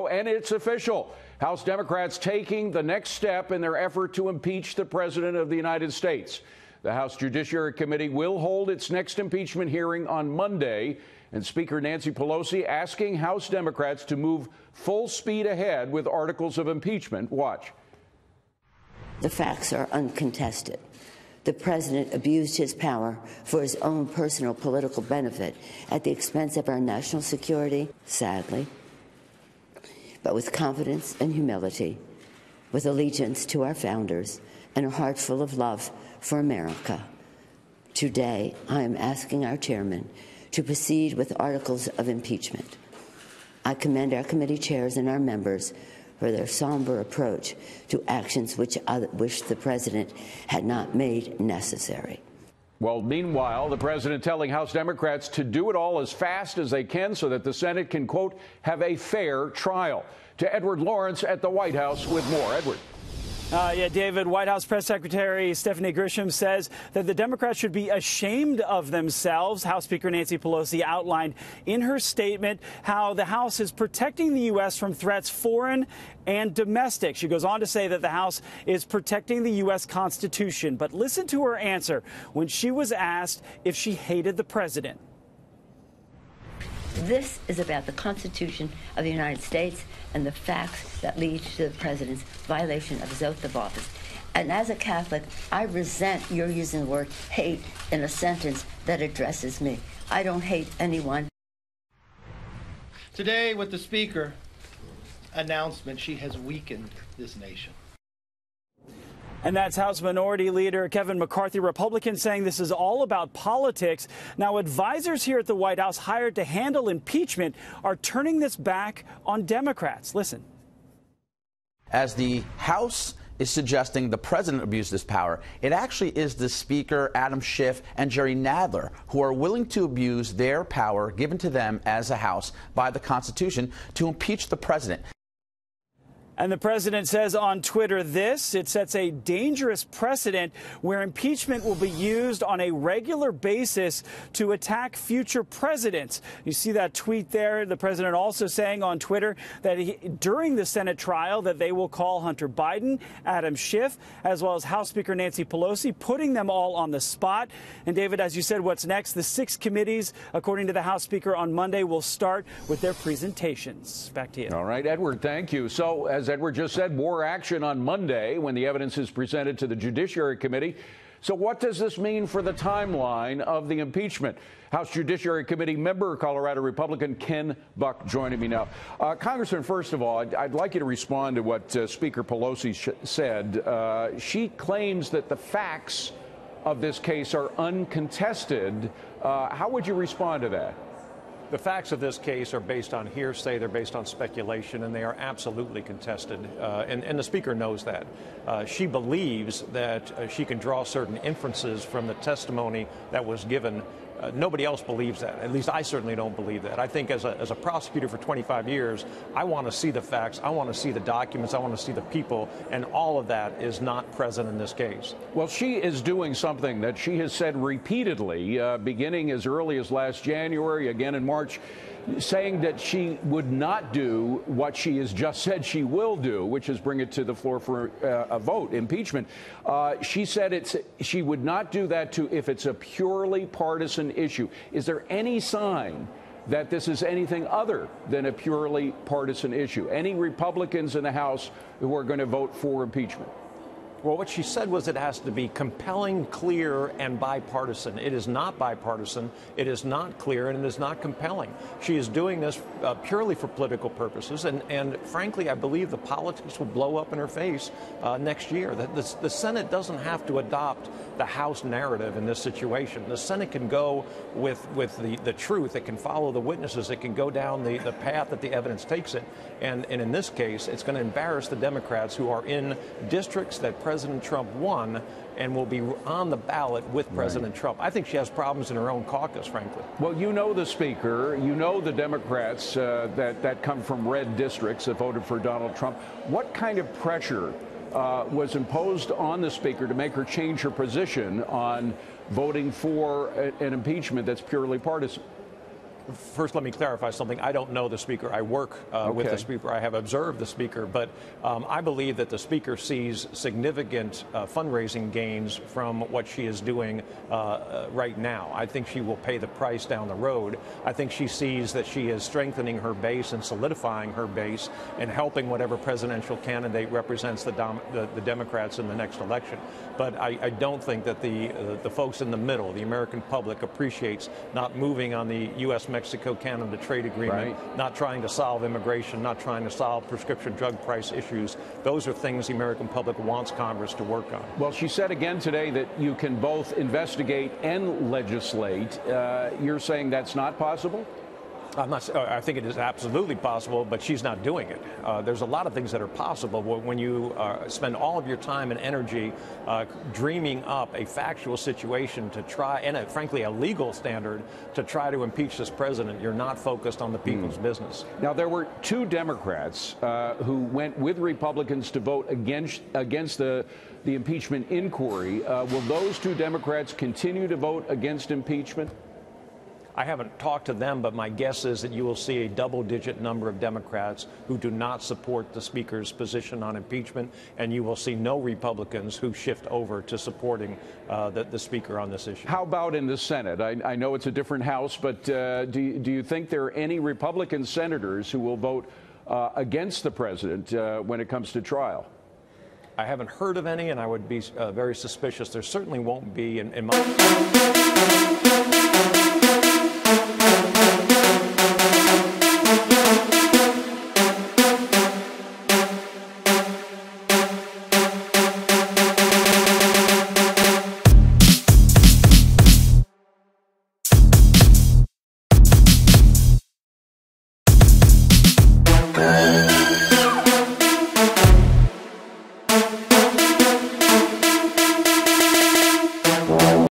And it's official. House Democrats taking the next step in their effort to impeach the President of the United States. The House Judiciary Committee will hold its next impeachment hearing on Monday, and Speaker Nancy Pelosi asking House Democrats to move full speed ahead with articles of impeachment. Watch. The facts are uncontested. The president abused his power for his own personal political benefit at the expense of our national security, sadly, but with confidence and humility, with allegiance to our founders and a heart full of love for America. Today, I am asking our chairman to proceed with articles of impeachment. I commend our committee chairs and our members for their somber approach to actions which the president had not made necessary. Well, meanwhile, the president telling House Democrats to do it all as fast as they can so that the Senate can, quote, have a fair trial. To Edward Lawrence at the White House with more. Edward. Yeah, David, White House Press Secretary Stephanie Grisham says that the Democrats should be ashamed of themselves. House Speaker Nancy Pelosi outlined in her statement how the House is protecting the U.S. from threats foreign and domestic. She goes on to say that the House is protecting the U.S. Constitution. But listen to her answer when she was asked if she hated the president. This is about the Constitution of the United States and the facts that lead to the president's violation of his oath of office. And as a Catholic, I resent your using the word hate in a sentence that addresses me. I don't hate anyone. Today, with the Speaker announcement, she has weakened this nation. And that's House Minority Leader Kevin McCarthy, Republican, saying this is all about politics. Now, advisors here at the White House hired to handle impeachment are turning this back on Democrats. Listen. As the House is suggesting the president abused his power, it actually is the Speaker, Adam Schiff, and Jerry Nadler who are willing to abuse their power given to them as a House by the Constitution to impeach the president. And the president says on Twitter this: it sets a dangerous precedent where impeachment will be used on a regular basis to attack future presidents. You see that tweet there. The president also saying on Twitter that during the Senate trial that they will call Hunter Biden, Adam Schiff, as well as House Speaker Nancy Pelosi, putting them all on the spot. And David, as you said, what's next? The 6 committees, according to the House Speaker, on Monday will start with their presentations. Back to you. All right, Edward, thank you. So, as Edward just said, more action on Monday when the evidence is presented to the Judiciary Committee. So what does this mean for the timeline of the impeachment? House Judiciary Committee member, Colorado Republican Ken Buck, joining me now. Congressman, first of all, I'd like you to respond to what Speaker Pelosi said. She claims that the facts of this case are uncontested. How would you respond to that? The facts of this case are based on hearsay, they're based on speculation, and they are absolutely contested. And the Speaker knows that. She believes that she can draw certain inferences from the testimony that was given. Nobody else believes that. At least I certainly don't believe that. I think as a prosecutor for 25 years, I want to see the facts, I want to see the documents, I want to see the people, and all of that is not present in this case. Well, she is doing something that she has said repeatedly, beginning as early as last January, again in March, saying that she would not do what she has just said she will do, which is bring it to the floor for a vote, impeachment. She said she would not do that if it's a purely partisan issue. Is there any sign that this is anything other than a purely partisan issue? Any Republicans in the House who are going to vote for impeachment? Well, what she said was it has to be compelling, clear, and bipartisan. It is not bipartisan, it is not clear, and it is not compelling. She is doing this purely for political purposes, and frankly, I believe the politics will blow up in her face next year. The Senate doesn't have to adopt the House narrative in this situation. The Senate can go with the truth. It can follow the witnesses. It can go down the path that the evidence takes it. And in this case, it's going to embarrass the Democrats who are in districts that President Trump won and will be on the ballot with President Trump. I think she has problems in her own caucus, frankly. Well, you know the Speaker, you know the Democrats that come from red districts that voted for Donald Trump. What kind of pressure was imposed on the Speaker to make her change her position on voting for an impeachment that's purely partisan? first, let me clarify something. I don't know the Speaker. I work with the Speaker. I have observed the Speaker. But I believe that the Speaker sees significant fundraising gains from what she is doing right now. I think she will pay the price down the road. I think she sees that she is strengthening her base and solidifying her base and helping whatever presidential candidate represents the Democrats in the next election. But I don't think that the folks in the middle, the American public, appreciates not moving on the U.S.-Mexico-Canada trade agreement, not trying to solve immigration, not trying to solve prescription drug price issues. Those are things the American public wants Congress to work on. Well, she said again today that you can both investigate and legislate. You're saying that's not possible? I think it is absolutely possible, but she's not doing it. There's a lot of things that are possible when you spend all of your time and energy dreaming up a factual situation to try, and frankly, a legal standard to try to impeach this president. You're not focused on the people's business. Now, there were 2 Democrats who went with Republicans to vote against the impeachment inquiry. Will those 2 Democrats continue to vote against impeachment? I haven't talked to them, but my guess is that you will see a double-digit number of Democrats who do not support the Speaker's position on impeachment, and you will see no Republicans who shift over to supporting the Speaker on this issue. How about in the Senate? I know it's a different House, but do you think there are any Republican senators who will vote against the president when it comes to trial? I haven't heard of any, and I would be very suspicious. There certainly won't be in my...